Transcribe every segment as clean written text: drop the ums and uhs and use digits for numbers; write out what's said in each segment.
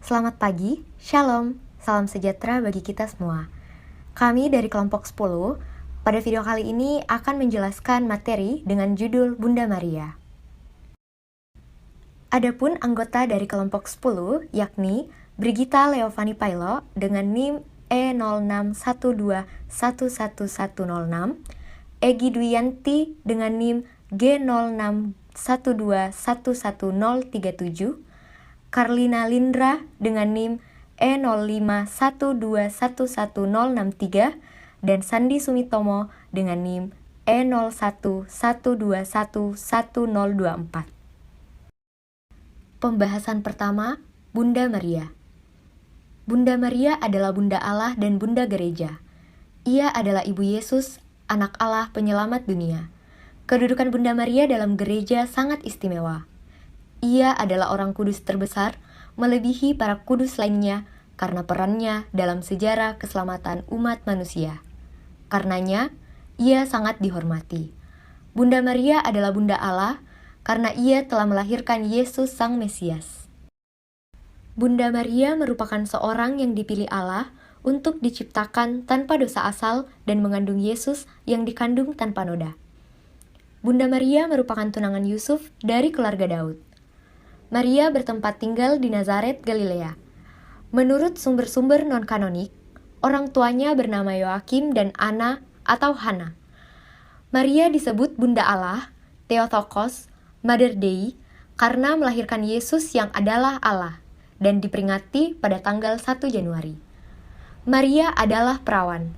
Selamat pagi, Shalom, salam sejahtera bagi kita semua. Kami dari kelompok 10, pada video kali ini akan menjelaskan materi dengan judul Bunda Maria. Adapun anggota dari kelompok 10, yakni Brigita Leovani Pailo dengan NIM E0612111106, Egi Dwiyanti dengan NIM G0612111037, Karlina Lindra dengan NIM E0512111063 dan Sandi Sumitomo dengan NIM E0112111024. Pembahasan pertama, Bunda Maria. Bunda Maria adalah Bunda Allah dan Bunda Gereja. Ia adalah Ibu Yesus, Anak Allah Penyelamat dunia. Kedudukan Bunda Maria dalam gereja sangat istimewa. Ia adalah orang kudus terbesar, melebihi para kudus lainnya karena perannya dalam sejarah keselamatan umat manusia. Karenanya, ia sangat dihormati. Bunda Maria adalah Bunda Allah karena ia telah melahirkan Yesus Sang Mesias. Bunda Maria merupakan seorang yang dipilih Allah untuk diciptakan tanpa dosa asal dan mengandung Yesus yang dikandung tanpa noda. Bunda Maria merupakan tunangan Yusuf dari keluarga Daud. Maria bertempat tinggal di Nazaret, Galilea. Menurut sumber-sumber non-kanonik, orang tuanya bernama Yoakim dan Anna atau Hana. Maria disebut Bunda Allah, Theotokos, Mother Dei, karena melahirkan Yesus yang adalah Allah, dan diperingati pada tanggal 1 Januari. Maria adalah perawan.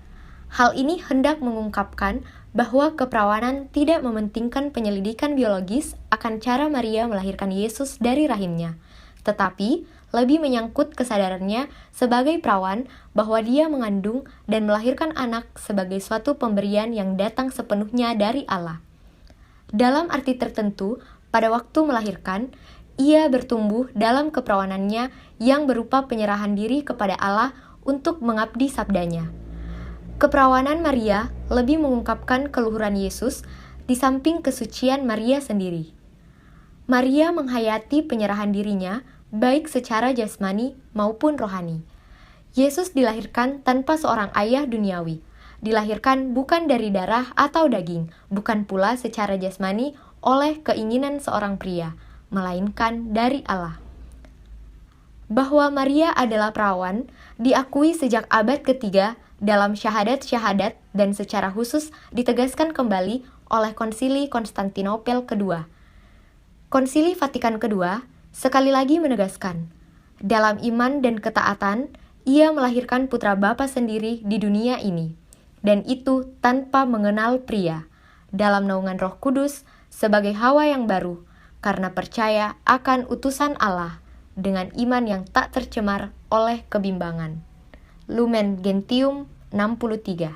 Hal ini hendak mengungkapkan bahwa keperawanan tidak mementingkan penyelidikan biologis akan cara Maria melahirkan Yesus dari rahimnya, tetapi lebih menyangkut kesadarannya sebagai perawan bahwa dia mengandung dan melahirkan anak sebagai suatu pemberian yang datang sepenuhnya dari Allah. Dalam arti tertentu, pada waktu melahirkan, ia bertumbuh dalam keperawanannya yang berupa penyerahan diri kepada Allah untuk mengabdi sabdanya. Keperawanan Maria lebih mengungkapkan keluhuran Yesus di samping kesucian Maria sendiri. Maria menghayati penyerahan dirinya baik secara jasmani maupun rohani. Yesus dilahirkan tanpa seorang ayah duniawi. Dilahirkan bukan dari darah atau daging, bukan pula secara jasmani oleh keinginan seorang pria, melainkan dari Allah. Bahwa Maria adalah perawan diakui sejak abad ketiga dalam syahadat-syahadat dan secara khusus ditegaskan kembali oleh Konsili Konstantinopel kedua. Konsili Vatikan kedua sekali lagi menegaskan, dalam iman dan ketaatan, ia melahirkan putra Bapa sendiri di dunia ini, dan itu tanpa mengenal pria, dalam naungan Roh Kudus sebagai Hawa yang baru, karena percaya akan utusan Allah, dengan iman yang tak tercemar oleh kebimbangan. Lumen Gentium 63.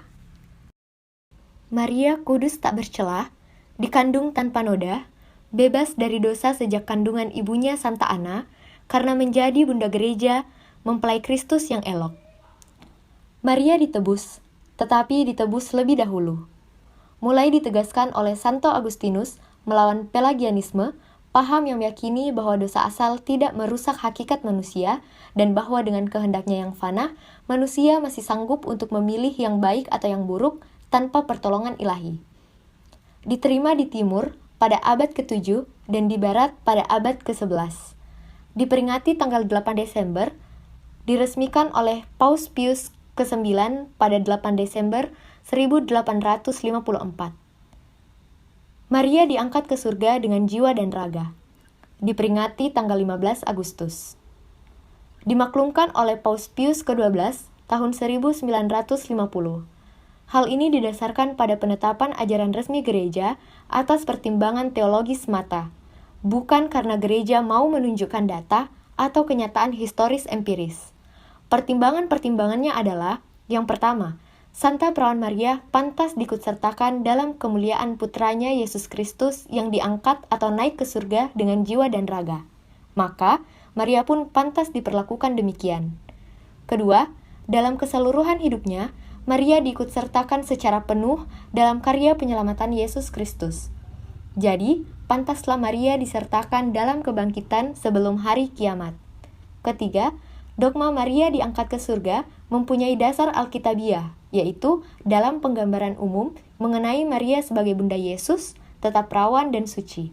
Maria kudus tak bercelah, dikandung tanpa noda, bebas dari dosa sejak kandungan ibunya Santa Anna, karena menjadi Bunda Gereja, mempelai Kristus yang elok. Maria ditebus, tetapi ditebus lebih dahulu. Mulai ditegaskan oleh Santo Agustinus melawan Pelagianisme, paham yang meyakini bahwa dosa asal tidak merusak hakikat manusia dan bahwa dengan kehendaknya yang fana, manusia masih sanggup untuk memilih yang baik atau yang buruk tanpa pertolongan ilahi. Diterima di timur pada abad ke-7 dan di barat pada abad ke-11. Diperingati tanggal 8 Desember, diresmikan oleh Paus Pius ke-9 pada 8 Desember 1854. Maria diangkat ke surga dengan jiwa dan raga. Diperingati tanggal 15 Agustus. Dimaklumkan oleh Paus Pius ke-12 tahun 1950. Hal ini didasarkan pada penetapan ajaran resmi gereja atas pertimbangan teologis semata, bukan karena gereja mau menunjukkan data atau kenyataan historis empiris. Pertimbangan-pertimbangannya adalah, yang pertama, Santa Perawan Maria pantas diikutsertakan dalam kemuliaan putranya Yesus Kristus yang diangkat atau naik ke surga dengan jiwa dan raga. Maka, Maria pun pantas diperlakukan demikian. Kedua, dalam keseluruhan hidupnya, Maria diikutsertakan secara penuh dalam karya penyelamatan Yesus Kristus. Jadi, pantaslah Maria disertakan dalam kebangkitan sebelum hari kiamat. Ketiga, Dogma Maria diangkat ke surga mempunyai dasar alkitabiah, yaitu dalam penggambaran umum mengenai Maria sebagai Bunda Yesus, tetap perawan dan suci.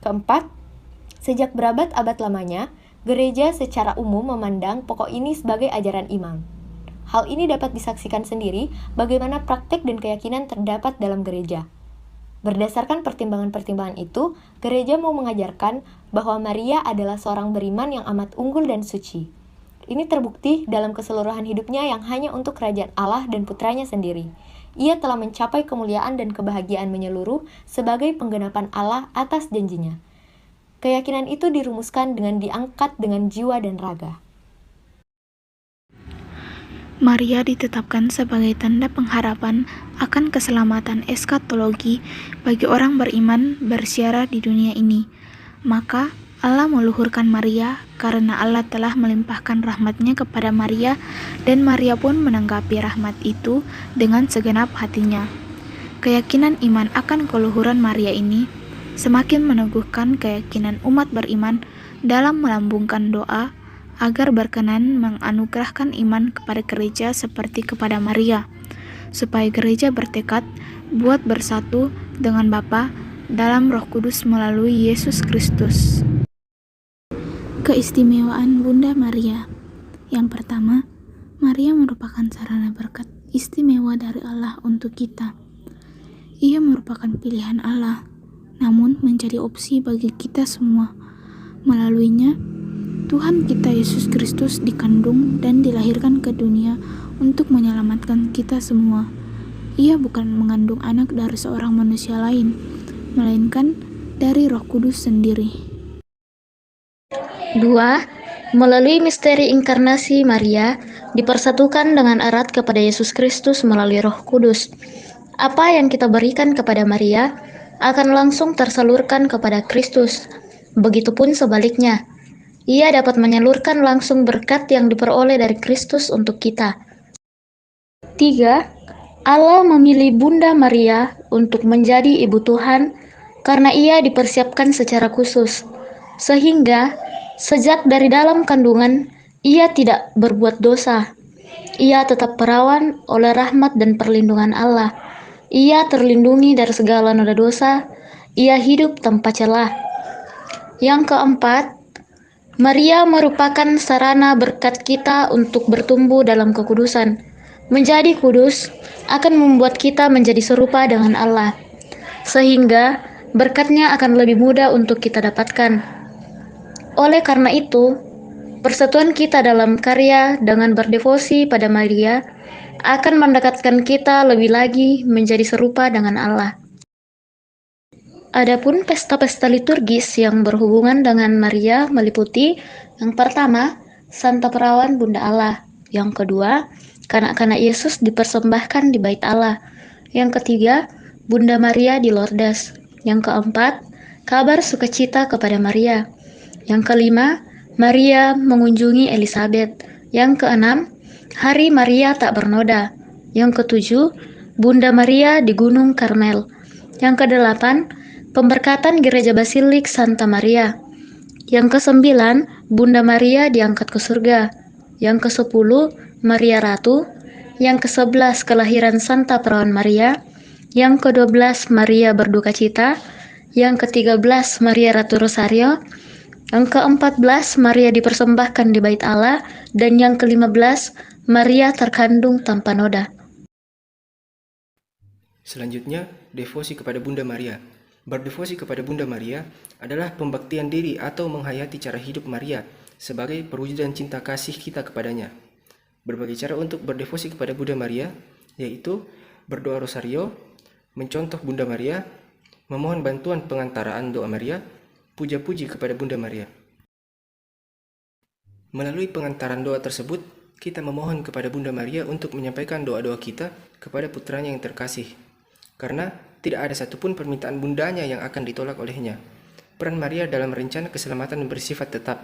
Keempat, sejak berabad-abad lamanya, gereja secara umum memandang pokok ini sebagai ajaran imam. Hal ini dapat disaksikan sendiri bagaimana praktek dan keyakinan terdapat dalam gereja. Berdasarkan pertimbangan-pertimbangan itu, gereja mau mengajarkan bahwa Maria adalah seorang beriman yang amat unggul dan suci. Ini terbukti dalam keseluruhan hidupnya yang hanya untuk kerajaan Allah dan putranya sendiri. Ia telah mencapai kemuliaan dan kebahagiaan menyeluruh sebagai penggenapan Allah atas janjinya. Keyakinan itu dirumuskan dengan diangkat dengan jiwa dan raga. Maria ditetapkan sebagai tanda pengharapan akan keselamatan eskatologi bagi orang beriman bersiara di dunia ini. Maka Allah meluhurkan Maria karena Allah telah melimpahkan rahmat-Nya kepada Maria, dan Maria pun menanggapi rahmat itu dengan segenap hatinya. Keyakinan iman akan keluhuran Maria ini semakin meneguhkan keyakinan umat beriman dalam melambungkan doa agar berkenan menganugerahkan iman kepada gereja seperti kepada Maria, supaya gereja bertekad buat bersatu dengan Bapa dalam Roh Kudus melalui Yesus Kristus. Keistimewaan Bunda Maria. Yang pertama, Maria merupakan sarana berkat istimewa dari Allah untuk kita. Ia merupakan pilihan Allah, namun menjadi opsi bagi kita semua. Melaluinya, Tuhan kita Yesus Kristus dikandung dan dilahirkan ke dunia untuk menyelamatkan kita semua. Ia bukan mengandung anak dari seorang manusia lain, melainkan dari Roh Kudus sendiri. 2. Melalui misteri inkarnasi, Maria dipersatukan dengan erat kepada Yesus Kristus melalui Roh Kudus. Apa yang kita berikan kepada Maria akan langsung tersalurkan kepada Kristus. Begitupun sebaliknya. Ia dapat menyalurkan langsung berkat yang diperoleh dari Kristus untuk kita. 3. Allah memilih Bunda Maria untuk menjadi Ibu Tuhan karena ia dipersiapkan secara khusus, sehingga sejak dari dalam kandungan ia tidak berbuat dosa. Ia tetap perawan oleh rahmat dan perlindungan Allah. Ia terlindungi dari segala noda dosa. Ia hidup tanpa celah. Yang keempat, Maria merupakan sarana berkat kita untuk bertumbuh dalam kekudusan. Menjadi kudus akan membuat kita menjadi serupa dengan Allah, sehingga berkat-Nya akan lebih mudah untuk kita dapatkan. Oleh karena itu, persatuan kita dalam karya dengan berdevosi pada Maria akan mendekatkan kita lebih lagi menjadi serupa dengan Allah. Adapun pesta-pesta liturgis yang berhubungan dengan Maria meliputi yang pertama, Santa Perawan Bunda Allah. Yang kedua, kanak-kanak Yesus dipersembahkan di Bait Allah. Yang ketiga, Bunda Maria di Lourdes. Yang keempat, kabar sukacita kepada Maria. Yang kelima, Maria mengunjungi Elizabeth. Yang keenam, Hari Maria tak bernoda. Yang ketujuh, Bunda Maria di Gunung Karmel. Yang kedelapan, pemberkatan Gereja Basilik Santa Maria. Yang kesembilan, Bunda Maria diangkat ke surga. Yang kesepuluh, Maria Ratu. Yang kesebelas, kelahiran Santa Perawan Maria. Yang kedua-belas, Maria berduka cita. Yang ke-13, Maria Ratu Rosario. Yang ke-14, Maria dipersembahkan di Bait Allah. Dan yang ke-15, Maria terkandung tanpa noda. Selanjutnya, devosi kepada Bunda Maria. Berdevosi kepada Bunda Maria adalah pembaktian diri atau menghayati cara hidup Maria sebagai perwujudan cinta kasih kita kepadanya. Berbagai cara untuk berdevosi kepada Bunda Maria, yaitu berdoa rosario, mencontoh Bunda Maria, memohon bantuan pengantaraan doa Maria, puja-puji kepada Bunda Maria. Melalui pengantaran doa tersebut, kita memohon kepada Bunda Maria untuk menyampaikan doa-doa kita kepada putranya yang terkasih. Karena tidak ada satupun permintaan bundanya yang akan ditolak olehnya. Peran Maria dalam rencana keselamatan bersifat tetap.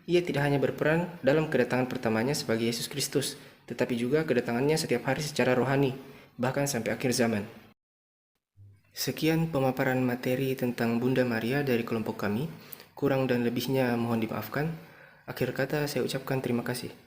Ia tidak hanya berperan dalam kedatangan pertamanya sebagai Yesus Kristus, tetapi juga kedatangannya setiap hari secara rohani, bahkan sampai akhir zaman. Sekian pemaparan materi tentang Bunda Maria dari kelompok kami. Kurang dan lebihnya mohon dimaafkan. Akhir kata saya ucapkan terima kasih.